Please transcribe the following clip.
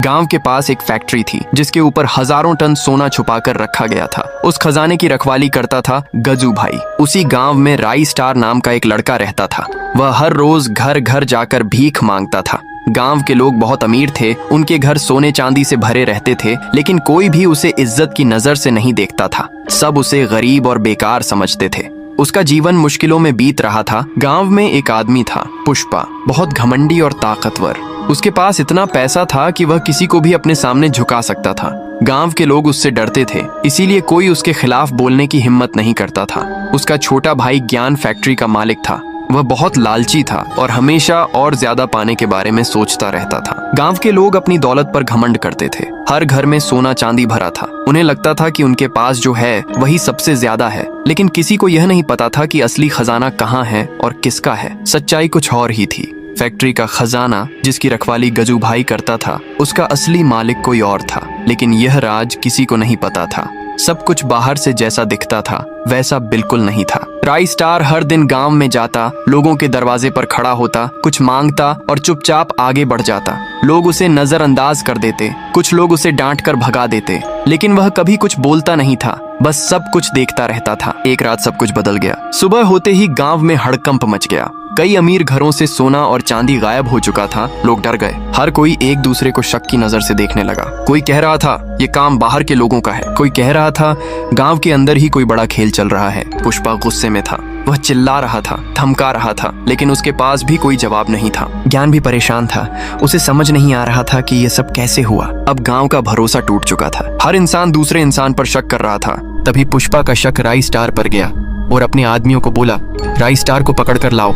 गांव के पास एक फैक्ट्री थी जिसके ऊपर हजारों टन सोना छुपाकर रखा गया था। उस खजाने की रखवाली करता था गजू भाई। उसी गांव में राई स्टार नाम का एक लड़का रहता था। वह हर रोज घर घर जाकर भीख मांगता था। गांव के लोग बहुत अमीर थे, उनके घर सोने चांदी से भरे रहते थे, लेकिन कोई भी उसे इज्जत की नजर से नहीं देखता था। सब उसे गरीब और बेकार समझते थे। उसका जीवन मुश्किलों में बीत रहा था। गांव में एक आदमी था, पुष्पा, बहुत घमंडी और ताकतवर। उसके पास इतना पैसा था कि वह किसी को भी अपने सामने झुका सकता था। गांव के लोग उससे डरते थे, इसीलिए कोई उसके खिलाफ बोलने की हिम्मत नहीं करता था। उसका छोटा भाई ज्ञान फैक्ट्री का मालिक था। वह बहुत लालची था और हमेशा और ज्यादा पाने के बारे में सोचता रहता था। गांव के लोग अपनी दौलत पर घमंड करते थे। हर घर में सोना चांदी भरा था। उन्हें लगता था कि उनके पास जो है वही सबसे ज्यादा है, लेकिन किसी को यह नहीं पता था कि असली खजाना कहाँ है और किसका है। सच्चाई कुछ और ही थी। फैक्ट्री का खजाना जिसकी रखवाली गजू भाई करता था, उसका असली मालिक कोई और था, लेकिन यह राज किसी को नहीं पता था। सब कुछ बाहर से जैसा दिखता था वैसा बिल्कुल नहीं था। राई स्टार हर दिन गांव में जाता, लोगों के दरवाजे पर खड़ा होता, कुछ मांगता और चुपचाप आगे बढ़ जाता। लोग उसे नजरअंदाज कर देते, कुछ लोग उसे डांट कर भगा देते, लेकिन वह कभी कुछ बोलता नहीं था, बस सब कुछ देखता रहता था। एक रात सब कुछ बदल गया। सुबह होते ही गांव में हड़कंप मच गया। कई अमीर घरों से सोना और चांदी गायब हो चुका था। लोग डर गए। हर कोई एक दूसरे को शक की नजर से देखने लगा। कोई कह रहा था ये काम बाहर के लोगों का है, कोई कह रहा था गांव के अंदर ही कोई बड़ा खेल चल रहा है। पुष्पा गुस्से में था। वह चिल्ला रहा था, धमका रहा था, लेकिन उसके पास भी कोई जवाब नहीं था। ज्ञान भी परेशान था। उसे समझ नहीं आ रहा था कि ये सब कैसे हुआ। अब गांव का भरोसा टूट चुका था। हर इंसान दूसरे इंसान पर शक कर रहा था। तभी पुष्पा का शक राई स्टार पर गया और अपने आदमियों को बोला, राई स्टार को पकड़ कर लाओ।